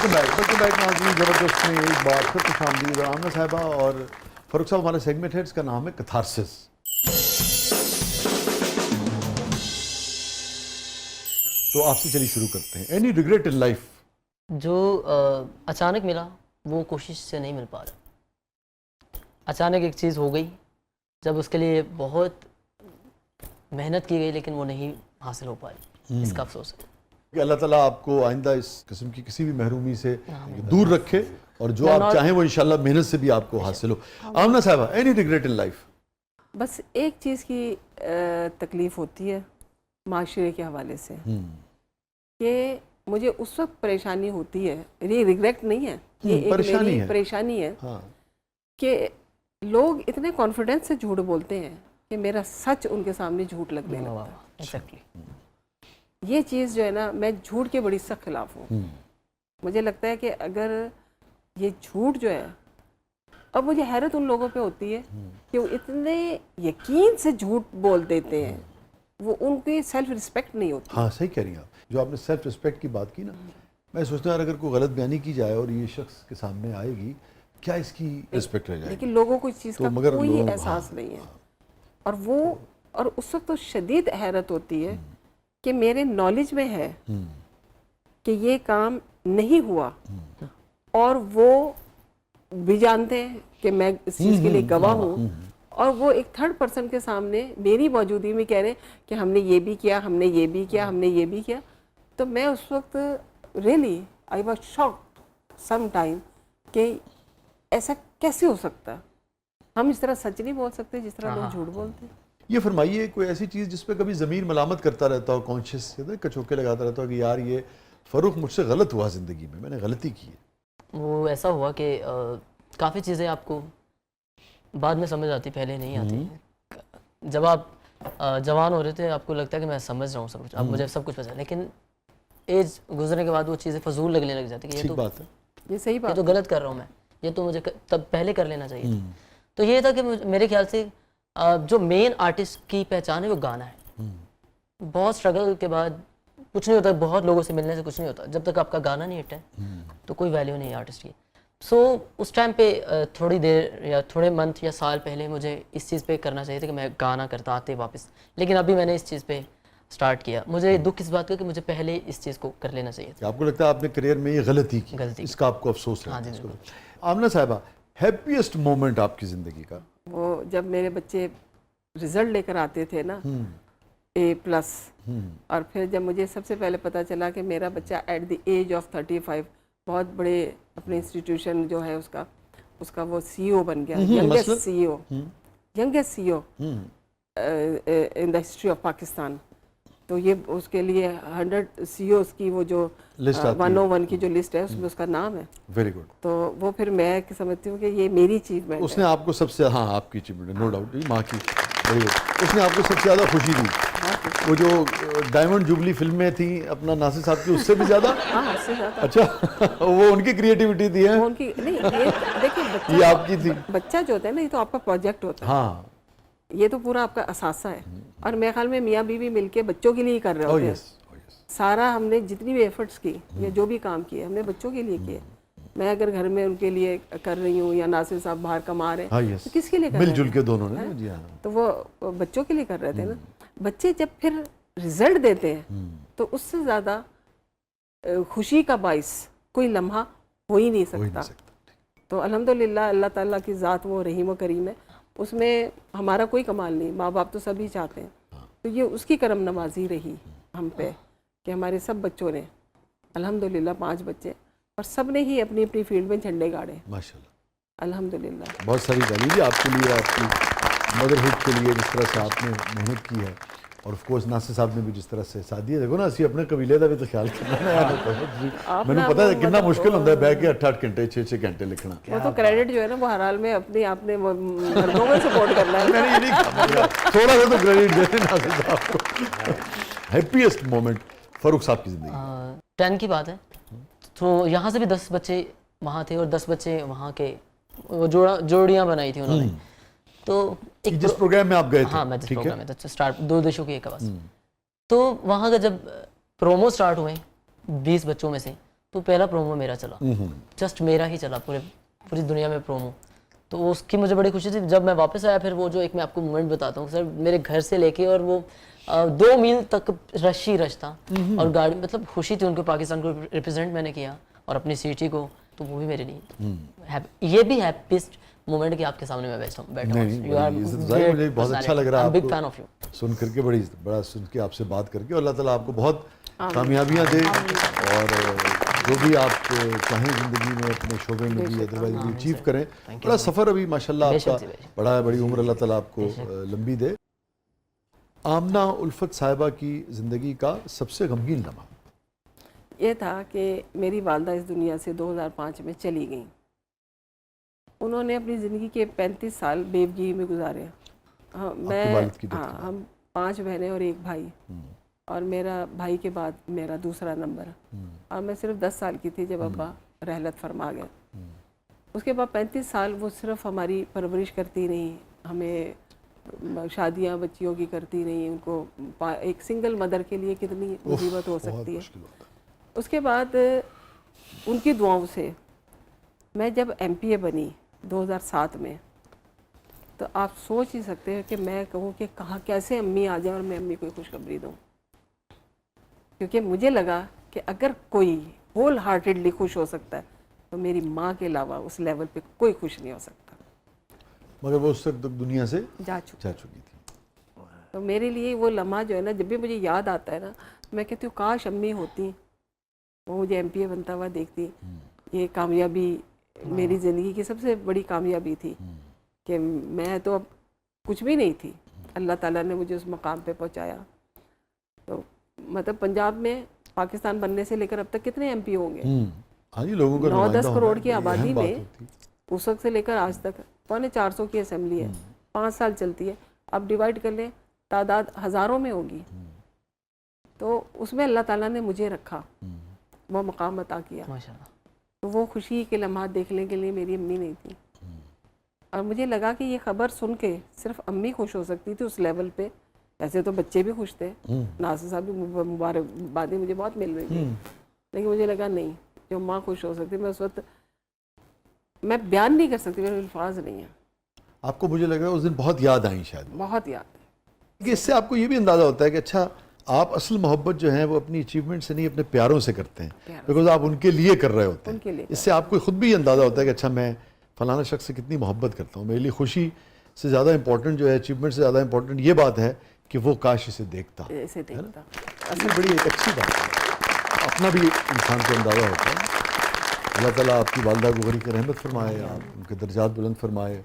Welcome back ناظرین، زبردست میں ایک بار پھر خوش آمدید. اور آمنہ صاحبہ اور فاروق صاحب ہمارا سیگمنٹ ہے، اس کا نام ہے کتھارسس. تو آپ سے چلیے شروع کرتے ہیں. Any regret in life? جو اچانک ملا وہ کوشش سے نہیں مل پا رہا. اچانک ایک چیز ہو گئی جب اس کے لیے بہت محنت کی گئی لیکن وہ نہیں حاصل ہو پائی، اس کا افسوس ہے. کہ اللہ تعالیٰ آپ کو آئندہ اس قسم کی کسی بھی محرومی سے دور رکھے اور جو آپ چاہیں وہ انشاءاللہ محنت سے بھی آپ کو حاصل ہو. آمنہ صاحبہ، اینی ریگریٹ ان لائف؟ بس ایک چیز کی تکلیف ہوتی ہے معاشرے کے حوالے سے کہ مجھے اس وقت پریشانی ہوتی ہے، یہ ریگریٹ نہیں ہے، یہ ایک میری پریشانی ہے کہ لوگ اتنے کانفیڈنس سے جھوٹ بولتے ہیں کہ میرا سچ ان کے سامنے جھوٹ لگنے لگتا ہے. یہ چیز جو ہے نا، میں جھوٹ کے بڑی سخت خلاف ہوں. مجھے لگتا ہے کہ اگر یہ جھوٹ جو ہے، اب مجھے حیرت ان لوگوں پہ ہوتی ہے کہ وہ اتنے یقین سے جھوٹ بول دیتے ہیں، وہ ان کی سیلف رسپیکٹ نہیں ہوتی. ہاں صحیح کہہ رہی ہیں آپ. جو آپ نے سیلف رسپیکٹ کی بات کی نا، میں سوچتا ہوں اگر کوئی غلط بیانی کی جائے اور یہ شخص کے سامنے آئے گی، کیا اس کی رسپیکٹ رہ جائے گی؟ لیکن لوگوں کو اس چیز کا کوئی احساس نہیں ہے. اور اس وقت تو شدید حیرت ہوتی ہے کہ میرے نالج میں ہے کہ یہ کام نہیں ہوا، اور وہ بھی جانتے ہیں کہ میں اس چیز کے لیے گواہ ہوں، اور وہ ایک تھرڈ پرسن کے سامنے میری موجودگی میں کہہ رہے ہیں کہ ہم نے یہ بھی کیا، ہم نے یہ بھی کیا، ہم نے یہ بھی کیا. تو میں اس وقت really I was shocked some time کہ ایسا کیسے ہو سکتا ہے. ہم اس طرح سچ نہیں بول سکتے جس طرح لوگ جھوٹ بولتے ہیں. یہ فرمائیے کوئی ایسی چیز جس پہ کبھی ضمیر ملامت کرتا رہتا ہو، کانشیس کچوکے لگاتا رہتا ہو کہ یار یہ فاروق مجھ سے غلط ہوا زندگی میں نے غلطی کی ہے؟ وہ ایسا ہوا کہ کافی چیزیں آپ کو بعد میں سمجھ آتی، پہلے نہیں آتی. جب آپ جوان ہو رہے تھے آپ کو لگتا ہے کہ میں سمجھ رہا ہوں سب کچھ، اب مجھے سب کچھ پتا ہے، لیکن ایج گزرنے کے بعد وہ چیزیں فضول لگنے لگ جاتی کہ یہ تو غلط کر رہا ہوں میں، یہ تو مجھے تب پہلے کر لینا چاہیے تھا. تو یہ تھا کہ میرے خیال سے جو مین آرٹسٹ کی پہچان ہے وہ گانا ہے. بہت اسٹرگل کے بعد کچھ نہیں ہوتا، بہت لوگوں سے ملنے سے کچھ نہیں ہوتا. جب تک آپ کا گانا نہیں ہٹ ہے تو کوئی ویلیو نہیں ہے آرٹسٹ کی. سو اس ٹائم پہ تھوڑی دیر یا تھوڑے منتھ یا سال پہلے مجھے اس چیز پہ کرنا چاہیے تھا کہ میں گانا کرتا آتے واپس، لیکن ابھی میں نے اس چیز پہ سٹارٹ کیا. مجھے دکھ اس بات کا کہ مجھے پہلے اس چیز کو کر لینا چاہیے تھا. آپ کو لگتا ہے آپ نے کریئر میں یہ غلطی کی، اس کا آپ کو افسوس ہے؟ ہاں جی. آمنہ صاحبہ، ہیپیسٹ مومنٹ آپ کی زندگی کا؟ وہ جب میرے بچے رزلٹ لے کر آتے تھے نا A+، اور پھر جب مجھے سب سے پہلے پتا چلا کہ میرا بچہ ایٹ دی ایج آف 35 بہت بڑے اپنے انسٹیٹیوشن جو ہے اس کا وہ CEO بن گیا، youngest C O in the history of Pakistan. تو یہ اس کے لیے 100 CEOs کی وہ جو 101 کی جو لسٹ ہے اس میں اس کا نام ہے. Very good. تو وہ پھر میں سمجھتی ہوں کہ یہ میری اچیومنٹ ہے. اس نے آپ کو سب سے، ہاں آپ کی اچیومنٹ نو ڈاؤٹ، ماں کی. Very good. اس نے آپ کو سب سے زیادہ خوشی دی. وہ جو ڈائمنڈ جوبلی فلمیں تھیں اپنا ناصر صاحب کی، اس سے بھی زیادہ؟ ہاں اس سے زیادہ. اچھا، وہ ان کی کریٹیوٹی تھی ہے؟ ان کی نہیں، یہ دیکھیں یہ آپ کی تھی. بچہ جو ہوتا ہے نا، یہ تو آپ کا پروجیکٹ ہوتا ہے. ہاں، یہ تو پورا آپ کا اثاثہ ہے. اور میرے خیال میں میاں بیوی مل کے بچوں کے لیے کر رہے ہوتے ہیں. سارا ہم نے جتنی بھی ایفرٹس کی یا جو بھی کام کیے ہم نے بچوں کے لیے کیے. میں اگر گھر میں ان کے لیے کر رہی ہوں یا ناصر صاحب باہر کما رہے ہیں تو کس کے لیے کر رہے ہیں؟ مل جل کے دونوں نے. جی ہاں. تو وہ بچوں کے لیے کر رہے تھے نا. بچے جب پھر رزلٹ دیتے ہیں تو اس سے زیادہ خوشی کا باعث کوئی لمحہ ہو ہی نہیں سکتا. تو الحمدللہ اللہ تعالیٰ کی ذات وہ رحیم و کریم ہے، اس میں ہمارا کوئی کمال نہیں. ماں باپ تو سبھی چاہتے ہیں. تو یہ اس کی کرم نوازی رہی ہم پہ کہ ہمارے سب بچوں نے الحمدللہ 5 بچے، اور سب نے ہی اپنی اپنی فیلڈ میں جھنڈے گاڑے ماشاءاللہ الحمدللہ. بہت ساری دلیل آپ کے لیے، آپ کی مدرہڈ کے لیے جس طرح سے آپ نے محنت کی ہے، اور آف کورس ناصر صاحب نے بھی جس طرح سے ساتھ دیا. دیکھو نا، اسی اپنے قبیلے کا بھی تو خیال کرنا. میں نے پتا ہے کتنا مشکل ہوتا ہے بیٹھ کے 8-8 گھنٹے 6-6 گھنٹے لکھنا. وہ تو کریڈٹ جو ہے نا وہ ہر حال میں اپنے آپ نے مردوں میں سپورٹ کرنا ہے. میں نے یہ نہیں، تھوڑا سا تو کریڈٹ دے ناصر صاحب کو. ہیپیسٹ مومنٹ فاروق صاحب کی زندگی؟ 10 کی بات ہے. تو یہاں سے بھی 10 بچے وہاں تھے اور 10 بچے وہاں کے، وہ جوڑیاں بنائی تھی انہوں نے. تو جس پروگرام میں آپ گئے تھے؟ ہاں میں جس پروگرام میں تھا، اسٹارٹ 2 دیشوں کی ایک آواز. تو وہاں کا جب پرومو سٹارٹ ہوئے 20 بچوں میں سے، تو پہلا پرومو میرا چلا, جسٹ میرا ہی چلا پوری دنیا میں پرومو. تو اس کی مجھے بڑی خوشی تھی. جب میں واپس آیا پھر وہ جو ایک میں آپ کو مومنٹ بتاتا ہوں سر, میرے گھر سے لے کے اور وہ 2 میل تک رش ہی رش تھا, اور گاڑی مطلب خوشی تھی ان کو, پاکستان کو ریپرزینٹ میں نے کیا اور اپنی سٹی کو, تو وہ بھی میرے لیے یہ بھی ہیپیسٹ مومنٹ کہ آپ کے سامنے میں بیٹھا ہوں. مجھے بہت اچھا لگ رہا ہے بگ فین آف یو سن کر کے, بڑا سن کے آپ سے بات کر کے. اور اللہ تعالیٰ آپ کو بہت کامیابیاں دے, اور جو بھی آپ چاہیں زندگی میں اپنے شعبے میں بھی ادروائز بھی اچیو کریں. بڑا سفر ابھی ماشاءاللہ آپ کا بڑا ہے, بڑی عمر اللہ تعالیٰ آپ کو لمبی دے. آمنہ الفت صاحبہ کی زندگی کا سب سے غمگین لمحہ یہ تھا کہ میری والدہ اس دنیا سے 2005 میں چلی گئیں. انہوں نے اپنی زندگی کے 35 سال بیوگی میں گزارے. ہم 5 بہنیں اور 1 بھائی, اور میرا بھائی کے بعد میرا دوسرا نمبر, اور میں صرف 10 سال کی تھی جب ابا رحلت فرما گئے. اس کے بعد 35 سال وہ صرف ہماری پرورش کرتی رہیں, ہمیں شادیاں بچیوں کی کرتی رہیں. ان کو ایک سنگل مدر کے لیے کتنی مصیبت ہو سکتی ہے. اس کے بعد ان کی دعاؤں سے میں جب MPA بنی 2007 میں, تو آپ سوچ ہی سکتے ہیں کہ میں کہوں کہ کہاں کیسے امی آ جائیں اور میں امی کو خوشخبری دوں. کیونکہ مجھے لگا کہ اگر کوئی ہول ہارٹیڈلی خوش ہو سکتا ہے تو میری ماں کے علاوہ اس لیول پہ کوئی خوش نہیں ہو سکتا. مگر وہ اس وقت دنیا سے جا چکی تھی. تو میرے لیے وہ لمحہ جو ہے نا, جب بھی مجھے یاد آتا ہے نا, میں کہتی ہوں کاش امی ہوتی, وہ مجھے MPA بنتا ہوا دیکھتی. یہ کامیابی میری زندگی کی سب سے بڑی کامیابی تھی کہ میں تو اب کچھ بھی نہیں تھی, اللہ تعالیٰ نے مجھے اس مقام پہ پہنچایا. تو مطلب پنجاب میں پاکستان بننے سے لے کر اب تک کتنے MP ہوں گے؟ ہاں جی, لوگوں کا 9-10 کروڑ کی آبادی میں اس وقت سے لے کر آج تک 450 کی اسمبلی ہے, 5 سال چلتی ہے. اب ڈیوائڈ کر لیں, تعداد ہزاروں میں ہوگی. تو اس میں اللہ تعالیٰ نے مجھے رکھا, وہ مقام عطا کیا. تو وہ خوشی کے لمحات دیکھنے کے لیے میری امی نہیں تھی. اور مجھے لگا کہ یہ خبر سن کے صرف امی خوش ہو سکتی تھی اس لیول پہ. ایسے تو بچے بھی خوش تھے, ناصر صاحب بھی مبارکبادیں مجھے بہت مل رہی تھی, لیکن مجھے لگا نہیں, جو ماں خوش ہو سکتی. میں اس وقت میں بیان نہیں کر سکتی, میرے الفاظ نہیں ہیں. آپ کو مجھے لگ رہا ہے اس دن بہت یاد آئیں شاید. بہت یاد کہ اس سے آپ کو یہ بھی اندازہ ہوتا ہے کہ اچھا آپ اصل محبت جو ہے وہ اپنی اچیومنٹ سے نہیں, اپنے پیاروں سے کرتے ہیں, بیکاز آپ ان کے لیے کر رہے ہوتے ہیں. اس سے آپ کو خود بھی اندازہ ہوتا ہے کہ اچھا میں فلانا شخص سے کتنی محبت کرتا ہوں. میرے لیے خوشی سے زیادہ امپورٹنٹ جو ہے, اچیومنٹ سے زیادہ امپورٹنٹ یہ بات ہے کہ وہ کاش اسے دیکھتا. اصل بڑی ایک اچھی بات ہے, اپنا بھی انسان کو اندازہ ہوتا ہے. اللہ تعالیٰ آپ کی والدہ کو غریق رحمت فرمائے, آپ ان کے درجات بلند فرمائے.